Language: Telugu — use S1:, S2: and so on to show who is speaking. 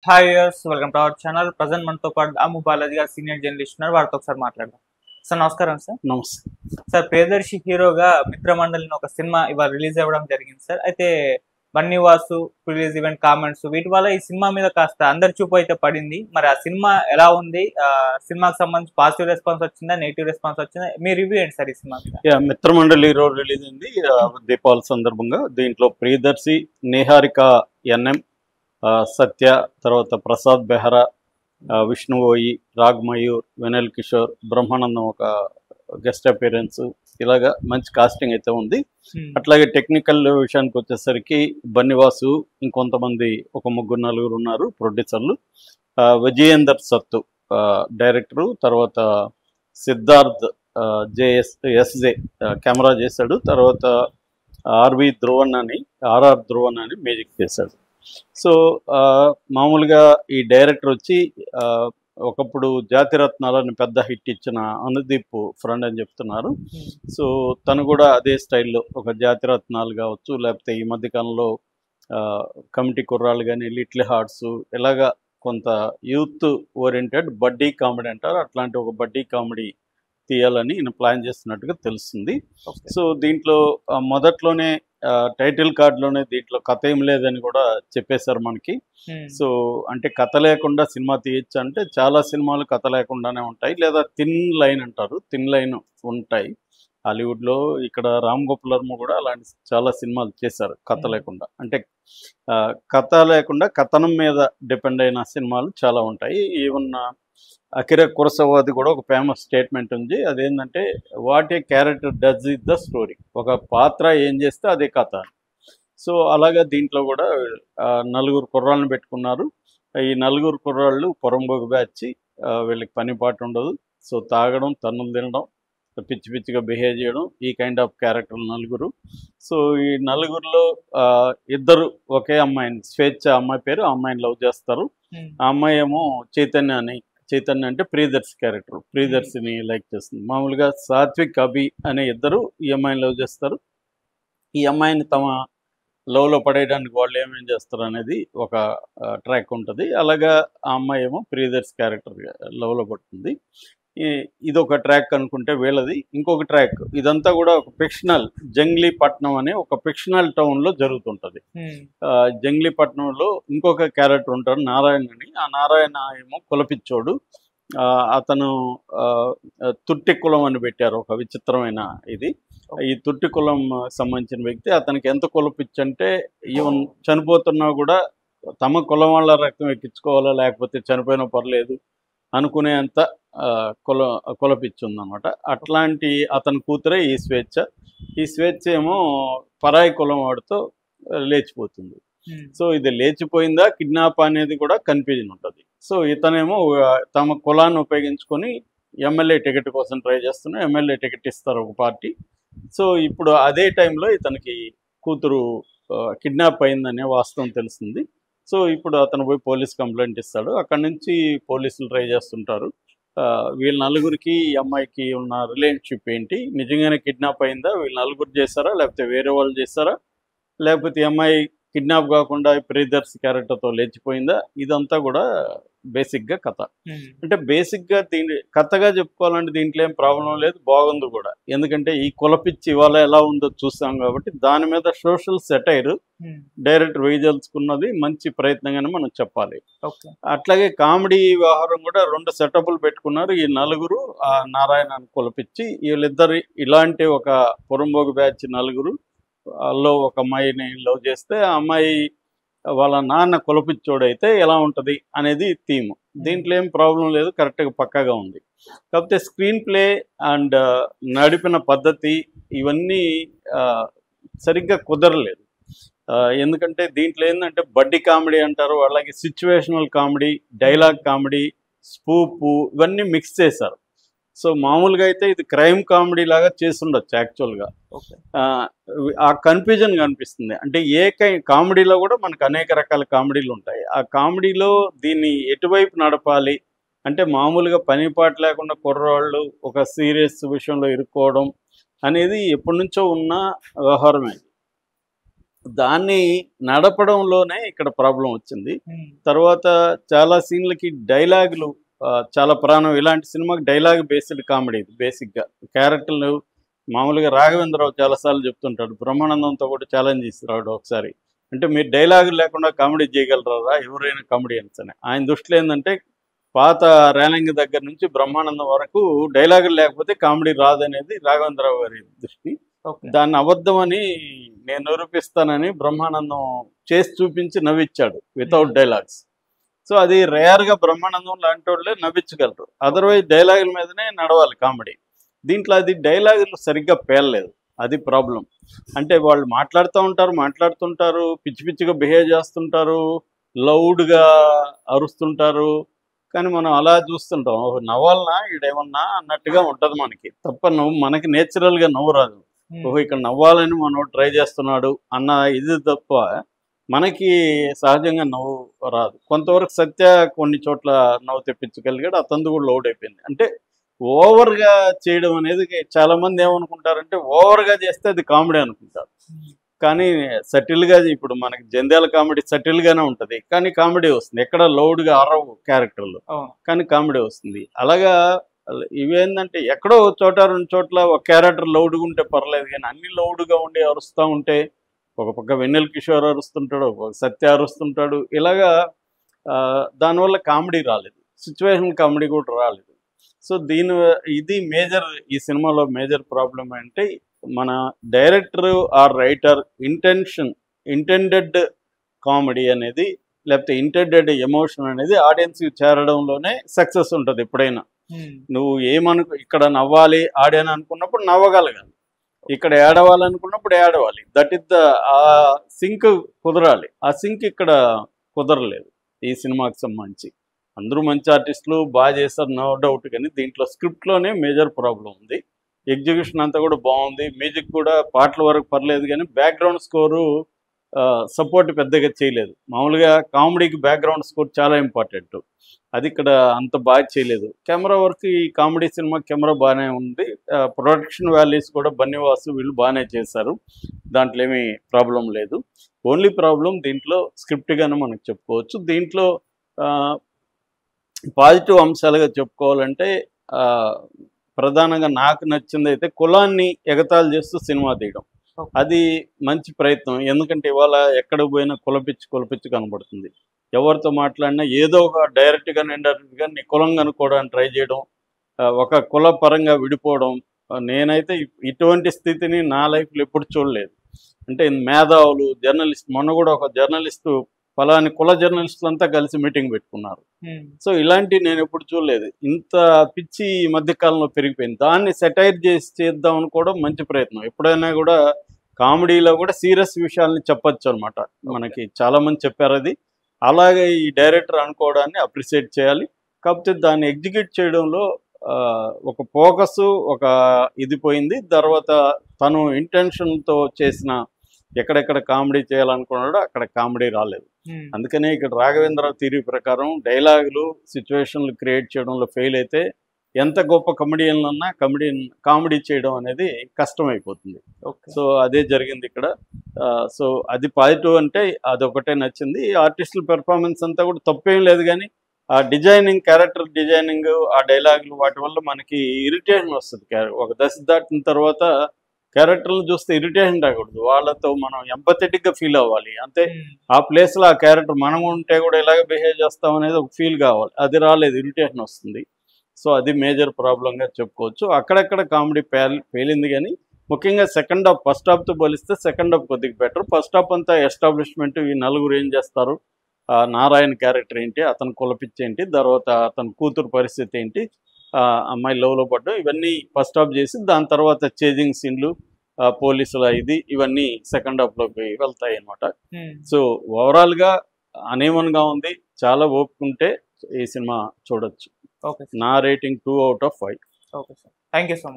S1: Hi viewers, welcome to our channel. Present మనతో పాటు అమ్ము బాలాజీ గారు సీనియర్ జర్నలిస్ట్ ఉన్నారు. వారితో ఒకసారి మాట్లాడదాం. సార్ నమస్కారం సార్.
S2: నమస్తే.
S1: సార్, ప్రియదర్శి హీరోగా మిత్రమండలి అని ఒక సినిమా ఇవాళ రిలీజ్ అవ్వడం జరిగింది సార్. అయితే Bunny Vasu release event comments వీటి వల్ల ఈ సినిమా మీద కాస్త అందరి చూపు అయితే పడింది. మరి ఆ సినిమా ఎలా ఉంది? సినిమాకి సంబంధించి పాజిటివ్ రెస్పాన్స్ వచ్చిందా, నెగిటివ్ రెస్పాన్స్ వచ్చిందా? మీ రివ్యూ ఏంటి సార్ ఈ సినిమా మీద?
S2: మిత్రమండలి ఈరోజు రిలీజ్ అయింది దీపావళి సందర్భంగా. దీంట్లో ప్రియదర్శి, నిహారిక ఎన్ఎం, సత్య, తర్వాత ప్రసాద్ బెహ్రా, విష్ణు ఓయి, రాగ్ మయూర్, వెనల్ కిషోర్, బ్రహ్మానందం ఒక గెస్ట్ అపీరెన్స్, ఇలాగా మంచి కాస్టింగ్ అయితే ఉంది. అట్లాగే టెక్నికల్ విషయానికి వచ్చేసరికి బన్నివాసు, ఇంకొంతమంది ఒక ముగ్గురు నలుగురు ఉన్నారు ప్రొడ్యూసర్లు. విజయేందర్ సత్తు డైరెక్టరు, తర్వాత సిద్ధార్థ్ ఎస్జే కెమెరా చేశాడు, తర్వాత ఆర్ఆర్ ధ్రువన్ అని మ్యూజిక్ చేశాడు. సో మామూలుగా ఈ డైరెక్టర్ వచ్చి ఒకప్పుడు జాతిరత్నాలని పెద్ద హిట్ ఇచ్చిన అనుదీప్ ఫ్రెండ్ అని చెప్తున్నారు. సో తను కూడా అదే స్టైల్లో ఒక జాతిరత్నాలు కావచ్చు, లేకపోతే ఈ మధ్యకాలంలో కమిటీ కుర్రాళ్ళు కానీ, లిటిల్ హార్ట్స్, ఇలాగా కొంత యూత్ ఓరియంటెడ్ బడ్డీ కామెడీ అంటారు, అట్లాంటి ఒక బడ్డీ కామెడీ తీయాలని ఈయన ప్లాన్ చేస్తున్నట్టుగా తెలుస్తుంది. సో దీంట్లో మొదట్లోనే టైటిల్ కార్డులోనే దీంట్లో కథ ఏం లేదని కూడా చెప్పేశారు మనకి. సో అంటే కథ లేకుండా సినిమా తీయచ్చు అంటే చాలా సినిమాలు కథ లేకుండానే ఉంటాయి, లేదా థిన్ లైన్ అంటారు, థిన్ లైన్ ఉంటాయి. హాలీవుడ్లో ఇక్కడ రామ్ గోపాల్ వర్మ కూడా అలాంటి చాలా సినిమాలు చేశారు కథ లేకుండా. అంటే కథ లేకుండా కథనం మీద డిపెండ్ అయిన సినిమాలు చాలా ఉంటాయి. ఈవెన్ అకిరా కురసవాది కూడా ఒక ఫేమస్ స్టేట్మెంట్ ఉంది. అదేంటంటే what a character does is the story, ఒక పాత్ర ఏం చేస్తే అదే కథ. సో అలాగా దీంట్లో కూడా నలుగురు కుర్రాళ్ళని పెట్టుకున్నారు. ఈ నలుగురు కుర్రాళ్ళు పొరంబోగు బ్యాచ్, వీళ్ళకి పని పాట ఉండదు. సో తాగడం, తన్నులు తినడం, పిచ్చి పిచ్చిగా బిహేవ్ చేయడం, ఈ కైండ్ ఆఫ్ క్యారెక్టర్లు నలుగురు. సో ఈ నలుగురిలో ఇద్దరు ఒకే అమ్మాయిని, స్వేచ్ఛ అమ్మాయి పేరు, ఆ అమ్మాయిని లవ్ చేస్తారు. ఆ అమ్మాయి ఏమో చైతన్య అంటే ప్రియదర్శి క్యారెక్టర్, ప్రియదర్శిని లైక్ చేస్తుంది. మామూలుగా సాత్విక్, అభి అనే ఇద్దరు ఈ అమ్మాయిని లవ్ చేస్తారు. ఈ అమ్మాయిని తమ లవ్లో పడేయడానికి వాళ్ళు ఏమేం చేస్తారు అనేది ఒక ట్రాక్ ఉంటుంది. అలాగా ఆ అమ్మాయి ఏమో ప్రియదర్శి క్యారెక్టర్ లవ్లో పడుతుంది. ఇదొక ట్రాక్ అనుకుంటే వీళ్ళది. ఇంకొక ట్రాక్ ఇదంతా కూడా ఒక ఫిక్షనల్ జంగ్లీపట్నం అనే ఒక ఫిక్షనల్ టౌన్లో జరుగుతుంటుంది. జంగ్లీపట్నంలో ఇంకొక క్యారెక్టర్ ఉంటాడు, నారాయణ అని. ఆ నారాయణ ఏమో కులపిచ్చోడు. అతను తుట్టి కులం అని పెట్టారు, ఒక విచిత్రమైన ఇది. ఈ తుట్టి కులం సంబంధించిన వ్యక్తి. అతనికి ఎంత కులపిచ్చి అంటే ఈవెన్ చనిపోతున్నా కూడా తమ కులం వాళ్ళ రక్తం ఎక్కించుకోవాలా, లేకపోతే చనిపోయినా పర్లేదు అనుకునేంత కులపిచ్చి ఉందన్నమాట. అట్లాంటి అతని కూతురే ఈ స్వేచ్ఛ. ఈ స్వేచ్ఛ ఏమో పరాయి కులం వాడితో లేచిపోతుంది. సో ఇది లేచిపోయిందా కిడ్నాప్ అనేది కూడా కన్ఫ్యూజన్ ఉంటుంది. సో ఇతనేమో తమ కులాన్ని ఉపయోగించుకొని ఎమ్మెల్యే టికెట్ కోసం ట్రై చేస్తున్నా, ఎమ్మెల్యే టికెట్ ఇస్తారు ఒక పార్టీ. సో ఇప్పుడు అదే టైంలో ఇతనికి కూతురు కిడ్నాప్ అయిందనే వాస్తవం తెలుస్తుంది. సో ఇప్పుడు అతను పోయి పోలీస్ కంప్లైంట్ ఇస్తాడు. అక్కడి నుంచి పోలీసులు ట్రై చేస్తుంటారు వీళ్ళ నలుగురికి ఈ అమ్మాయికి ఉన్న రిలేషన్షిప్ ఏంటి, నిజంగానే కిడ్నాప్ అయిందా, వీళ్ళు నలుగురు చేస్తారా, లేకపోతే వేరే వాళ్ళు చేస్తారా, లేకపోతే ఈ అమ్మాయి కిడ్నాప్ కాకుండా ప్రియదర్శి క్యారెక్టర్తో లేచిపోయిందా, ఇదంతా కూడా బేసిక్గా కథ. అంటే బేసిక్గా దీని కథగా చెప్పుకోవాలంటే దీంట్లో ఏం ప్రాబ్లం లేదు, బాగుంది కూడా. ఎందుకంటే ఈ కులపిచ్చి ఇవాళ ఎలా ఉందో చూస్తాం కాబట్టి దాని మీద సోషల్ సెటైర్ డైరెక్టర్ వేయదలుచుకున్నది మంచి ప్రయత్నంగానే మనం చెప్పాలి. అట్లాగే కామెడీ వ్యవహారం కూడా 2 సెటప్లు పెట్టుకున్నారు ఈ నలుగురు. ఆ నారాయణ కులపిచ్చి వీళ్ళిద్దరు ఇలాంటి ఒక పొరంబోగు బ్యాచ్ నలుగురు లో ఒక అమ్మాయిని లవ్ చేస్తే ఆ అమ్మాయి వాళ్ళ నాన్న కులపిచ్చోడైతే ఎలా ఉంటుంది అనేది థీమ్. దీంట్లో ఏం ప్రాబ్లం లేదు, కరెక్ట్గా పక్కాగా ఉంది. కాకపోతే స్క్రీన్ ప్లే అండ్ నడిపిన పద్ధతి ఇవన్నీ సరిగ్గా కుదరలేదు. ఎందుకంటే దీంట్లో ఏంటంటే బడ్డీ కామెడీ అంటారు, అలాగే సిచ్యువేషనల్ కామెడీ, డైలాగ్ కామెడీ, స్పూపు ఇవన్నీ మిక్స్ చేశారు. సో మామూలుగా అయితే ఇది క్రైమ్ కామెడీ లాగా చేస్తుండొచ్చు యాక్చువల్గా. ఆ కన్ఫ్యూజన్ కనిపిస్తుంది. అంటే కామెడీలో కూడా మనకు అనేక రకాల కామెడీలు ఉంటాయి. ఆ కామెడీలో దీన్ని ఎటువైపు నడపాలి అంటే మామూలుగా పనిపాటు లేకుండా కుర్రవాళ్ళు ఒక సీరియస్ విషయంలో ఇరుక్కోవడం అనేది ఎప్పటి నుంచో ఉన్న వ్యవహారమే. దాన్ని నడపడంలోనే ఇక్కడ ప్రాబ్లం వచ్చింది. తర్వాత చాలా సీన్లకి డైలాగులు చాలా ప్రాణం. ఇలాంటి సినిమాకి డైలాగ్ బేస్డ్ కామెడీ ఇది బేసిక్గా. క్యారెక్టర్లు మామూలుగా రాఘవేంద్రరావు చాలాసార్లు చెప్తుంటాడు, బ్రహ్మానందంతో కూడా ఛాలెంజ్ ఇస్తున్నాడు ఒకసారి. అంటే మీరు డైలాగులు లేకుండా కామెడీ చేయగలరా ఎవరైనా కామెడియన్స్ అని. ఆయన దృష్టిలో ఏంటంటే పాత రేలంగి దగ్గర నుంచి బ్రహ్మానందం వరకు డైలాగులు లేకపోతే కామెడీ రాదనేది రాఘవేంద్రరావు గారి దృష్టి. దాన్ని అబద్ధమని నేను నిరూపిస్తానని బ్రహ్మానందం చేసి చూపించి నవ్వించాడు వితౌట్ డైలాగ్స్. సో అది రేర్గా బ్రహ్మానందం లాంటి వాళ్ళే నవ్వించగలరు. అదర్వైజ్ డైలాగుల మీదనే నడవాలి కామెడీ. దీంట్లో అది డైలాగులు సరిగ్గా పేలలేదు, అది ప్రాబ్లం. అంటే వాళ్ళు మాట్లాడుతుంటారు, పిచ్చి పిచ్చిగా బిహేవ్ చేస్తుంటారు, లౌడ్గా అరుస్తుంటారు. కానీ మనం అలా చూస్తుంటాం, నవ్వాలనా ఈడేమన్నా అన్నట్టుగా ఉంటుంది మనకి. తప్ప మనకి నేచురల్గా నవ్వు రాదు. ఇక్కడ నవ్వాలని మనం ట్రై చేస్తున్నాడు అన్న ఇది తప్ప మనకి సహజంగా నవ్వు రాదు. కొంతవరకు సత్య కొన్ని చోట్ల నవ్వు తెప్పించగలిగాడు, అతను కూడా లౌడ్ అయిపోయింది. అంటే ఓవర్గా చేయడం అనేది చాలామంది ఏమనుకుంటారంటే ఓవర్గా చేస్తే అది కామెడీ అనుకుంటారు. కానీ సటిల్గా, ఇప్పుడు మనకి జంధ్యాల కామెడీ సటిల్గానే ఉంటుంది కానీ కామెడీ వస్తుంది. ఎక్కడ లౌడ్గా అరవు క్యారెక్టర్లు, కానీ కామెడీ వస్తుంది. అలాగా ఇవేంటంటే ఎక్కడో చోట రెండు చోట్ల ఒక క్యారెక్టర్ లౌడ్గా ఉంటే పర్లేదు, కానీ అన్ని లౌడ్గా ఉండి అరుస్తూ ఉంటే ఒక పక్క వెన్నెల కిషోర్ అరుస్తుంటాడు, ఒక సత్య అరుస్తుంటాడు. ఇలాగా దానివల్ల కామెడీ రాలేదు, సిచ్యువేషన్ కామెడీ కూడా రాలేదు. సో ఇది మేజర్, ఈ సినిమాలో మేజర్ ప్రాబ్లం అంటే మన director or writer intended comedy అనేది, లేకపోతే ఇంటెండెడ్ ఎమోషన్ అనేది ఆడియన్స్కి చేరడంలోనే సక్సెస్ ఉంటుంది. ఎప్పుడైనా నువ్వు ఇక్కడ నవ్వాలి ఆడియన్ అనుకున్నప్పుడు నవ్వగలగాలి, ఇక్కడ ఏడవాలనుకున్నప్పుడు ఏడవాలి. దట్ ఈస్ ఆ సింక్ కుదరాలి. ఆ సింక్ ఇక్కడ కుదరలేదు ఈ సినిమాకి సంబంధించి. అందరూ మంచి ఆర్టిస్టులు, బాగా చేస్తారు, నో డౌట్. కానీ దీంట్లో స్క్రిప్ట్లోనే మేజర్ ప్రాబ్లం ఉంది. ఎగ్జిక్యూషన్ అంతా కూడా బాగుంది, మ్యూజిక్ కూడా పాటల వరకు పర్లేదు, కానీ బ్యాక్గ్రౌండ్ స్కోరు సపోర్ట్ పెద్దగా చేయలేదు. మామూలుగా కామెడీకి బ్యాక్గ్రౌండ్ స్కోర్ చాలా ఇంపార్టెంట్, అది ఇక్కడ అంత బాగా చేయలేదు. కెమెరా వర్క్ ఈ కామెడీ సినిమా కెమెరా బాగానే ఉంది. ప్రొడక్షన్ వాల్యూస్ కూడా బన్నీవాసు వీళ్ళు బాగానే చేశారు, దాంట్లో ఏమీ ప్రాబ్లం లేదు. ఓన్లీ ప్రాబ్లం దీంట్లో స్క్రిప్ట్గానే మనకు చెప్పుకోవచ్చు. దీంట్లో పాజిటివ్ అంశాలుగా చెప్పుకోవాలంటే ప్రధానంగా నాకు నచ్చింది అయితే కులాన్ని ఎగతాళి చేస్తూ సినిమా తీయడం. అది మంచి ప్రయత్నం. ఎందుకంటే ఇవాళ ఎక్కడ పోయినా కులపిచ్చి కనబడుతుంది. ఎవరితో మాట్లాడినా ఏదో ఒక డైరెక్ట్గా ఇండైరెక్ట్గా నీ కులం కనుక్కోవడానికి ట్రై చేయడం, ఒక కుల పరంగా విడిపోవడం. నేనైతే ఇటువంటి స్థితిని నా లైఫ్లో ఎప్పుడు చూడలేదు. అంటే మేధావులు, జర్నలిస్ట్, మొన్న కూడా ఒక జర్నలిస్టు ఫలాని కుల జర్నలిస్టులంతా కలిసి మీటింగ్ పెట్టుకున్నారు. సో ఇలాంటివి నేను ఎప్పుడు చూడలేదు. ఇంత పిచ్చి ఈ మధ్యకాలంలో పెరిగిపోయింది. దాన్ని సెటైర్ చేద్దాం అనుకోవడం మంచి ప్రయత్నం. ఎప్పుడైనా కూడా కామెడీలో కూడా సీరియస్ విషయాల్ని చెప్పచ్చు అనమాట. మనకి చాలామంది చెప్పారు అది. అలాగే ఈ డైరెక్టర్ అనుకోవడాన్ని అప్రిషియేట్ చేయాలి. కాకపోతే దాన్ని ఎగ్జిక్యూట్ చేయడంలో ఒక ఫోకస్, ఒక ఇది పోయింది. తర్వాత తను ఇంటెన్షన్తో చేసిన ఎక్కడెక్కడ కామెడీ చేయాలనుకున్నాడో అక్కడ కామెడీ రాలేదు. అందుకనే ఇక్కడ రాఘవేంద్రరావు థియరీ ప్రకారం డైలాగులు, సిచ్యువేషన్లు క్రియేట్ చేయడంలో ఫెయిల్ అయితే ఎంత గొప్ప కమెడియన్లన్నా కామెడీ చేయడం అనేది కష్టమైపోతుంది. సో అదే జరిగింది ఇక్కడ. సో అది పాజిటివ్ అంటే అదొకటే నచ్చింది. ఆర్టిస్టుల పెర్ఫార్మెన్స్ అంతా కూడా తప్పేం లేదు, కానీ ఆ డిజైనింగ్, క్యారెక్టర్ డిజైనింగ్, ఆ డైలాగులు, వాటి వల్ల మనకి ఇరిటేషన్ వస్తుంది. ఒక దశ దాటిన తర్వాత క్యారెక్టర్లు చూస్తే ఇరిటేషన్ రాకూడదు, వాళ్ళతో మనం ఎంపథెటిక్గా ఫీల్ అవ్వాలి. అంతే, ఆ ప్లేస్లో ఆ క్యారెక్టర్ మనం ఉంటే కూడా ఇలాగ బిహేవ్ చేస్తాం అనేది ఒక ఫీల్ కావాలి. అది రాలేదు, ఇరిటేషన్ వస్తుంది. సో అది మేజర్ ప్రాబ్లంగా చెప్పుకోవచ్చు. అక్కడక్కడ కామెడీ పేలింది, కానీ ముఖ్యంగా సెకండ్ హాఫ్ ఫస్ట్ హాఫ్తో పోలిస్తే సెకండ్ హాఫ్ కొద్దిగా బెటర్. ఫస్ట్ హాఫ్ అంతా ఎస్టాబ్లిష్మెంట్, ఈ నలుగురు ఏం చేస్తారు, నారాయణ క్యారెక్టర్ ఏంటి, అతను కులపిచ్చి ఏంటి, తర్వాత అతని కూతురు పరిస్థితి ఏంటి, అమ్మాయి లవ్లో పడ్డం, ఇవన్నీ ఫస్ట్ హాఫ్ చేసి దాని తర్వాత చేజింగ్ సీన్లు, పోలీసుల ఇవన్నీ సెకండ్ హాఫ్లోకి వెళ్తాయి అన్నమాట. సో ఓవరాల్గా అనేమన్గా ఉంది. చాలా ఓపుకుంటే ఈ సినిమా చూడొచ్చు. నా rating 2 out of 5.
S1: Okay sir, thank you so much.